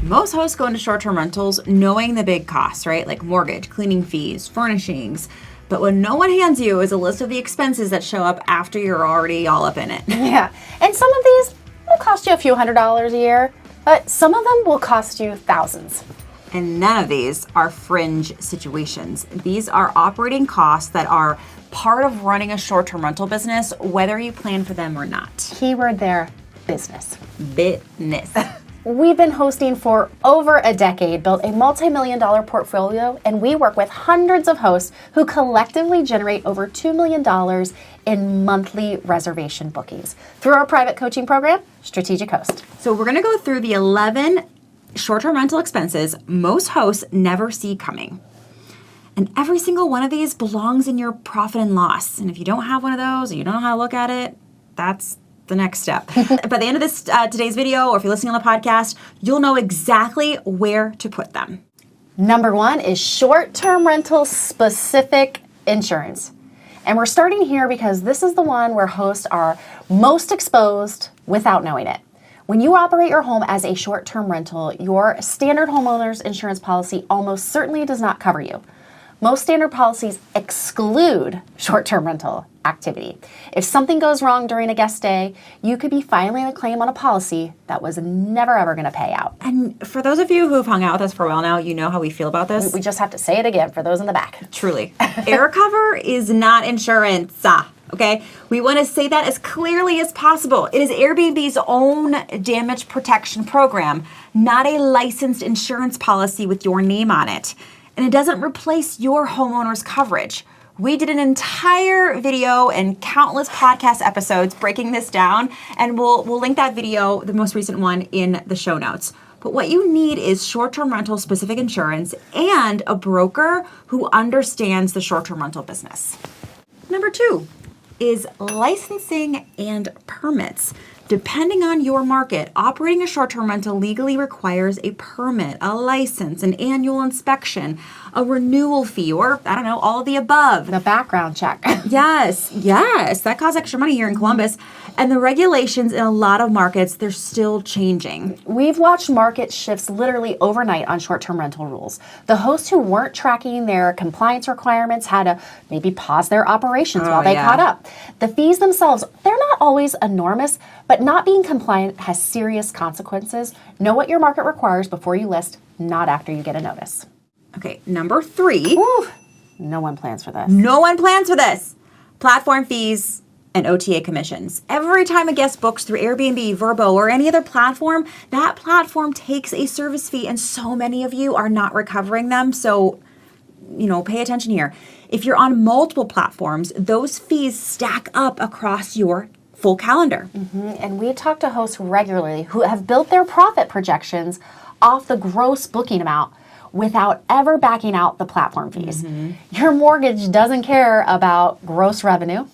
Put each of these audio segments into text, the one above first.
Most hosts go into short-term rentals knowing the big costs, right? Like mortgage, cleaning fees, furnishings. But what no one hands you is a list of the expenses that show up after you're already all up in it. Yeah, and some of these will cost you a few $100s a year, but some of them will cost you thousands. And none of these are fringe situations. These are operating costs that are part of running a short-term rental business, whether you plan for them or not. Keyword there, business. Business. We've been hosting for over a decade, built a multi-million-dollar portfolio, and we work with hundreds of hosts who collectively generate over $2 million in monthly reservation bookings through our private coaching program, Strategic Host. So we're going to go through the 11 short-term rental expenses most hosts never see coming. And every single one of these belongs in your profit and loss. And if you don't have one of those, or you don't know how to look at it, that's the next step. By the end of this today's video, or if you're listening on the podcast, you'll know exactly where to put them. Number one is short-term rental specific insurance. And we're starting here because this is the one where hosts are most exposed without knowing it. When you operate your home as a short-term rental, your standard homeowner's insurance policy almost certainly does not cover you. Most standard policies exclude short-term rental activity. If something goes wrong during a guest stay, you could be filing a claim on a policy that was never ever going to pay out. And for those of you who have hung out with us for a while now, you know how we feel about this. We just have to say it again for those in the back. Truly. Air cover is not insurance. Okay? We want to say that as clearly as possible. It is Airbnb's own damage protection program, not a licensed insurance policy with your name on it. And it doesn't replace your homeowner's coverage. We did an entire video and countless podcast episodes breaking this down, and we'll link that video, the most recent one, in the show notes. But what you need is short-term rental specific insurance and a broker who understands the short-term rental business. Number 2 is licensing and permits. Depending on your market, operating a short-term rental legally requires a permit, a license, an annual inspection, a renewal fee, or, I don't know, all of the above. The background check. Yes. That costs extra money here in Columbus. And the regulations in a lot of markets, they're still changing. We've watched market shifts literally overnight on short-term rental rules. The hosts who weren't tracking their compliance requirements had to maybe pause their operations while they caught up. The fees themselves, they're not always enormous, but not being compliant has serious consequences. Know what your market requires before you list, not after you get a notice. Okay, number 3. Ooh, no one plans for this. No one plans for this. Platform fees and OTA commissions. Every time a guest books through Airbnb, Vrbo, or any other platform, that platform takes a service fee, and so many of you are not recovering them. So, pay attention here. If you're on multiple platforms, those fees stack up across your full calendar. And we talk to hosts regularly who have built their profit projections off the gross booking amount without ever backing out the platform fees. Your mortgage doesn't care about gross revenue.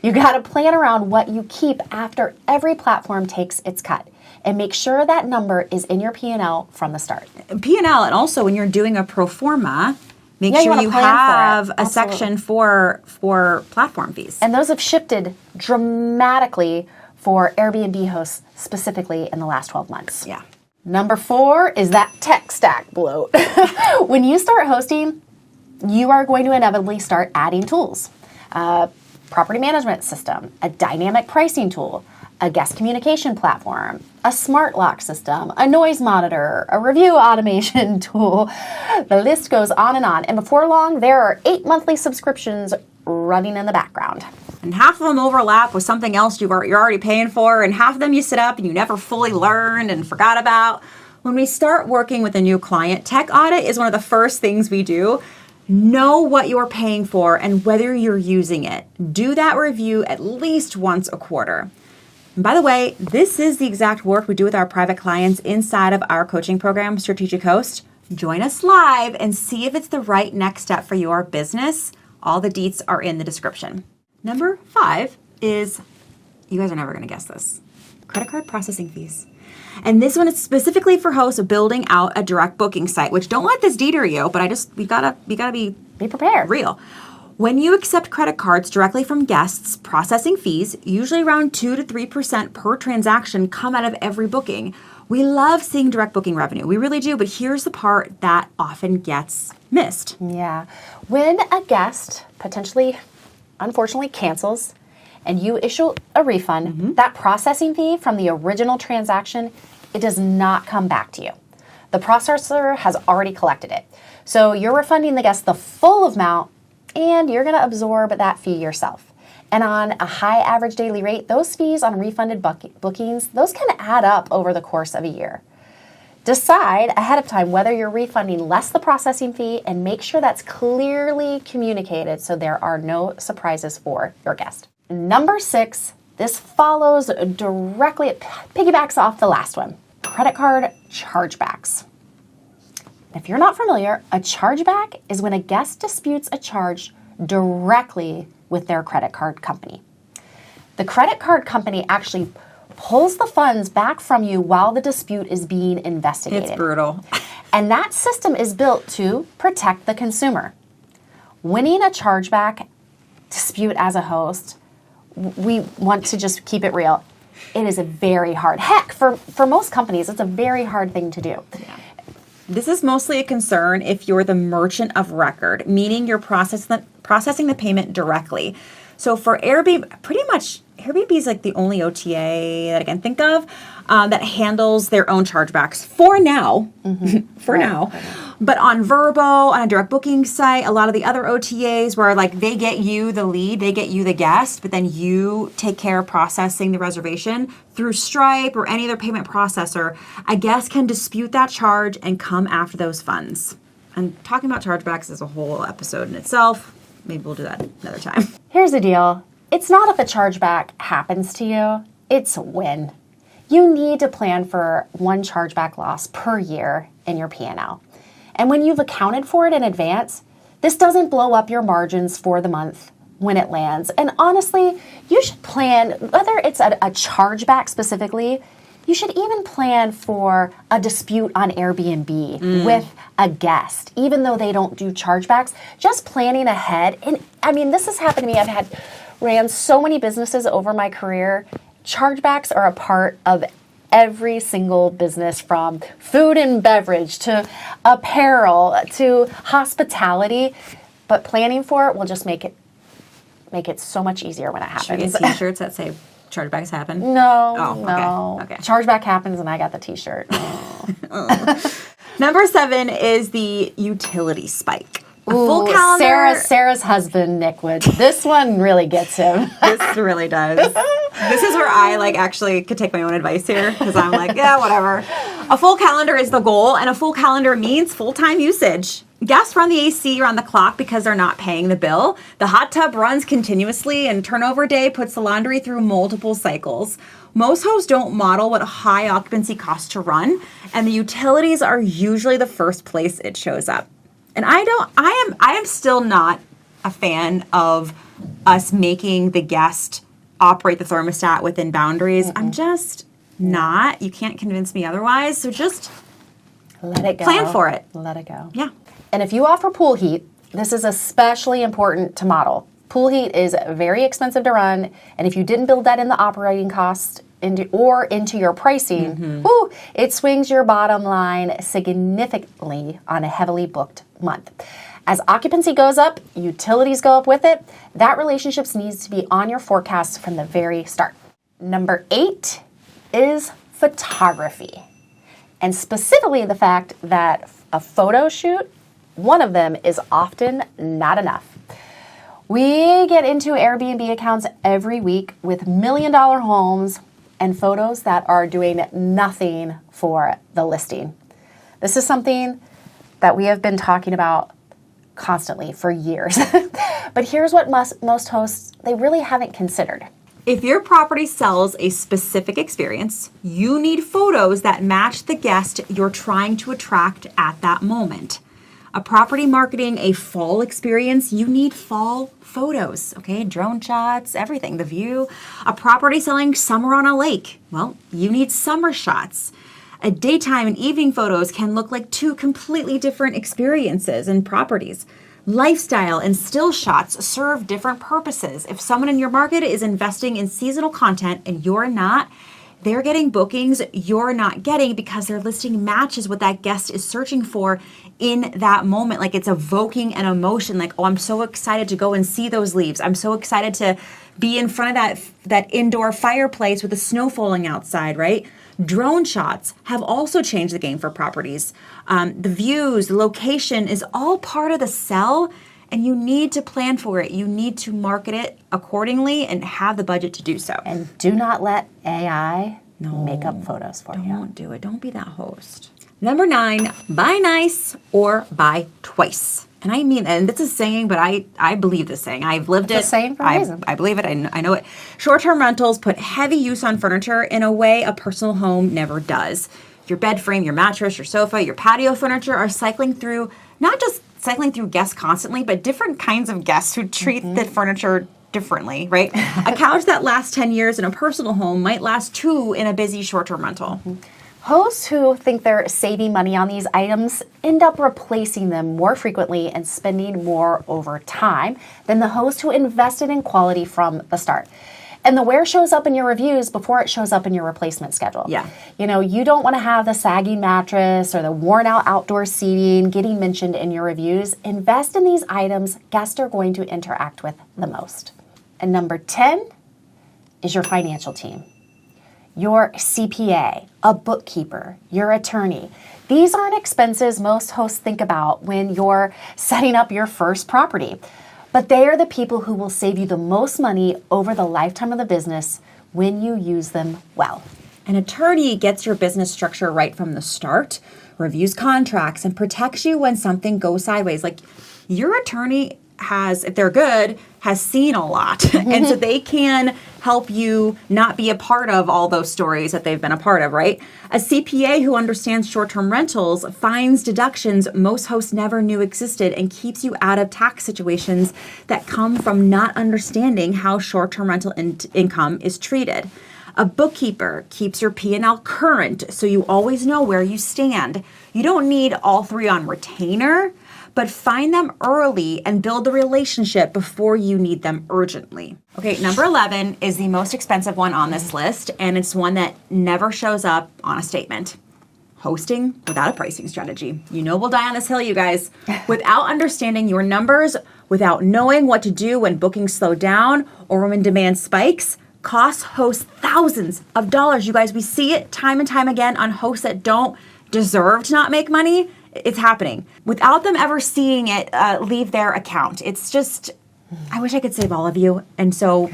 You got to plan around what you keep after every platform takes its cut, and make sure that number is in your P&L from the start. P&L, and also when you're doing a pro forma, make sure you have a section for platform fees. And those have shifted dramatically for Airbnb hosts specifically in the last 12 months. Yeah. Number 4 is that tech stack bloat. When you start hosting, you are going to inevitably start adding tools. Property management system, a dynamic pricing tool, a guest communication platform, a smart lock system, a noise monitor, a review automation tool. The list goes on. And before long, there are 8 monthly subscriptions running in the background. And half of them overlap with something else you're already paying for, and half of them you set up and you never fully learned and forgot about. When we start working with a new client, tech audit is one of the first things we do. Know what you're paying for and whether you're using it. Do that review at least once a quarter. And by the way, this is the exact work we do with our private clients inside of our coaching program, Strategic Host. Join us live and see if it's the right next step for your business. All the deets are in the description. Number 5 is, you guys are never going to guess this, credit card processing fees. And this one is specifically for hosts building out a direct booking site, which don't let this deter you, but we gotta be prepared. Real. When you accept credit cards directly from guests, processing fees, usually around 2 to 3% per transaction, come out of every booking, We love seeing direct booking revenue. We really do, but here's the part that often gets missed. Yeah. When a guest potentially, unfortunately, cancels and you issue a refund, that processing fee from the original transaction, it does not come back to you. The processor has already collected it. So you're refunding the guest the full amount and you're going to absorb that fee yourself. And on a high average daily rate, those fees on refunded bookings, those can add up over the course of a year. Decide ahead of time whether you're refunding less the processing fee and make sure that's clearly communicated so there are no surprises for your guest. Number 6, this follows directly, it piggybacks off the last one, credit card chargebacks. If you're not familiar, a chargeback is when a guest disputes a charge directly with their credit card company. The credit card company actually pulls the funds back from you while the dispute is being investigated. It's brutal. And that system is built to protect the consumer. Winning a chargeback dispute as a host, we want to just keep it real. It is a very hard, heck, for most companies, it's a very hard thing to do. Yeah. This is mostly a concern if you're the merchant of record, meaning you're processing the payment directly. So for Airbnb, pretty much Airbnb is like the only OTA that I can think of that handles their own chargebacks for now. For now. But on Vrbo, on a direct booking site, a lot of the other OTAs where like they get you the lead, they get you the guest, but then you take care of processing the reservation through Stripe or any other payment processor, a guest can dispute that charge and come after those funds. And talking about chargebacks is a whole episode in itself. Maybe we'll do that another time. Here's the deal. It's not if a chargeback happens to you, it's when. You need to plan for one chargeback loss per year in your P&L. And when you've accounted for it in advance, this doesn't blow up your margins for the month when it lands. And honestly, you should plan, whether it's a chargeback specifically, you should even plan for a dispute on Airbnb with a guest, even though they don't do chargebacks. Just planning ahead. And I mean, this has happened to me. Ran so many businesses over my career. Chargebacks are a part of every single business, from food and beverage to apparel to hospitality. But planning for it will just make it so much easier when it happens. Should we get t-shirts that say chargebacks happen? No. Okay. Chargeback happens and I got the t-shirt. Number 7 is the utility spike. A Ooh, full calendar. Sarah's husband, Nick Wood. This one really gets him. This really does. This is where I actually could take my own advice here, because I'm like, yeah, whatever. A full calendar is the goal, and a full calendar means full-time usage. Guests run the AC around the clock because they're not paying the bill. The hot tub runs continuously, and turnover day puts the laundry through multiple cycles. Most hosts don't model what a high occupancy costs to run, and the utilities are usually the first place it shows up. And I am still not a fan of us making the guest operate the thermostat within boundaries. I'm just not. You can't convince me otherwise. So just let it go. Plan for it. Let it go. Yeah. And if you offer pool heat, this is especially important to model. Pool heat is very expensive to run, and if you didn't build that in the operating cost into your pricing, it swings your bottom line significantly on a heavily booked month. As occupancy goes up, utilities go up with it. That relationship needs to be on your forecast from the very start. Number 8 is photography, and specifically the fact that a photo shoot, one of them, is often not enough. We get into Airbnb accounts every week with $1 million homes and photos that are doing nothing for the listing. This is something that we have been talking about constantly for years. But here's what most hosts, they really haven't considered. If your property sells a specific experience, you need photos that match the guest you're trying to attract at that moment. A property marketing a fall experience, you need fall photos, okay? Drone shots, everything, the view. A property selling summer on a lake, well, you need summer shots. A daytime and evening photos can look like two completely different experiences and properties. Lifestyle and still shots serve different purposes. If someone in your market is investing in seasonal content and you're not, they're getting bookings you're not getting because their listing matches what that guest is searching for in that moment. Like it's evoking an emotion like, oh, I'm so excited to go and see those leaves. I'm so excited to be in front of that indoor fireplace with the snow falling outside, right? Drone shots have also changed the game for properties. The views, the location is all part of the sell, and you need to plan for it. You need to market it accordingly and have the budget to do so. And do not let AI make up photos for you. Don't do it. Don't be that host. Number 9, buy nice or buy twice. And I mean, and it's a saying, but I believe this saying. I've lived it. It's a saying for a reason. I believe it. I know it. Short-term rentals put heavy use on furniture in a way a personal home never does. Your bed frame, your mattress, your sofa, your patio furniture are cycling through, not just cycling through guests constantly, but different kinds of guests who treat the furniture differently, right? A couch that lasts 10 years in a personal home might last 2 in a busy short-term rental. Hosts who think they're saving money on these items end up replacing them more frequently and spending more over time than the host who invested in quality from the start. And the wear shows up in your reviews before it shows up in your replacement schedule. Yeah. You know, you don't want to have the sagging mattress or the worn out outdoor seating getting mentioned in your reviews. Invest in these items guests are going to interact with the most. And number 10 is your financial team. Your CPA, a bookkeeper, your attorney. These aren't expenses most hosts think about when you're setting up your first property. But they are the people who will save you the most money over the lifetime of the business when you use them well. An attorney gets your business structure right from the start, reviews contracts, and protects you when something goes sideways. Like your attorney has, if they're good, has seen a lot. And so they can help you not be a part of all those stories that they've been a part of, right? A CPA who understands short-term rentals finds deductions most hosts never knew existed and keeps you out of tax situations that come from not understanding how short-term rental income is treated. A bookkeeper keeps your P&L current so you always know where you stand. You don't need all 3 on retainer, but find them early and build the relationship before you need them urgently. Okay, number 11 is the most expensive one on this list, and it's one that never shows up on a statement. Hosting without a pricing strategy. You know we'll die on this hill, you guys. Without understanding your numbers, without knowing what to do when bookings slow down or when demand spikes, costs hosts thousands of dollars. You guys, we see it time and time again on hosts that don't deserve to not make money. It's happening without them ever seeing it leave their account. It's just, I wish I could save all of you. And so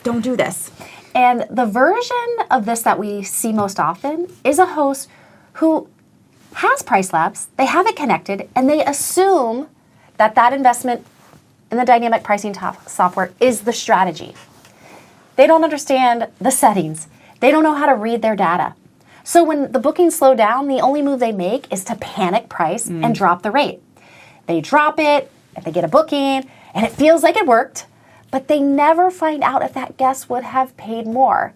don't do this. And the version of this that we see most often is a host who has price labs, they have it connected, and they assume that that investment in the dynamic pricing software is the strategy. They don't understand the settings. They don't know how to read their data. So when the bookings slow down, the only move they make is to panic price and drop the rate. They drop it, and they get a booking, and it feels like it worked, but they never find out if that guest would have paid more.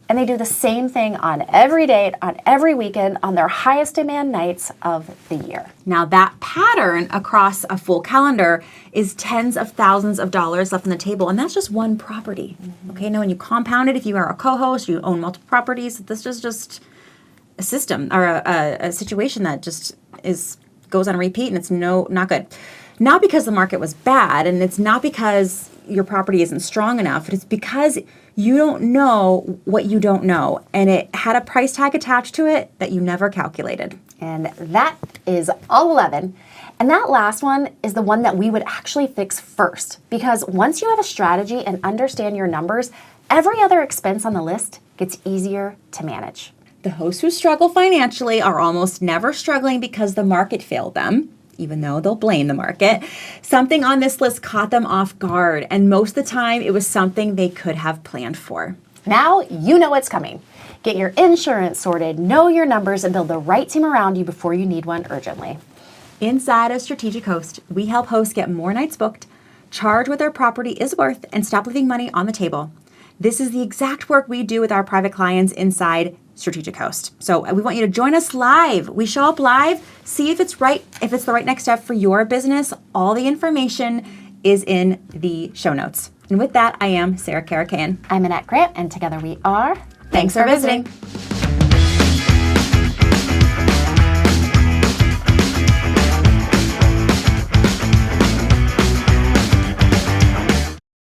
And they do the same thing on every date, on every weekend, on their highest demand nights of the year. Now that pattern across a full calendar is tens of thousands of dollars left on the table, and that's just one property. Okay, now when you compound it, if you are a co-host, you own multiple properties, this is just a system or a situation that just goes on repeat, and it's not good. Not because the market was bad, and it's not because your property isn't strong enough, but it's because you don't know what you don't know, and it had a price tag attached to it that you never calculated. And that is all 11. And that last one is the one that we would actually fix first, because once you have a strategy and understand your numbers, every other expense on the list gets easier to manage. The hosts who struggle financially are almost never struggling because the market failed them, even though they'll blame the market. Something on this list caught them off guard, and most of the time it was something they could have planned for. Now you know what's coming. Get your insurance sorted, know your numbers, and build the right team around you before you need one urgently. Inside of Strategic Host, we help hosts get more nights booked, charge what their property is worth, and stop leaving money on the table. This is the exact work we do with our private clients inside Strategic Host. So we want you to join us live. We show up live, see if it's right, if it's the right next step for your business. All the information is in the show notes. And with that, I am Sarah Karakayan. I'm Annette Grant, and together we are Thanks for visiting.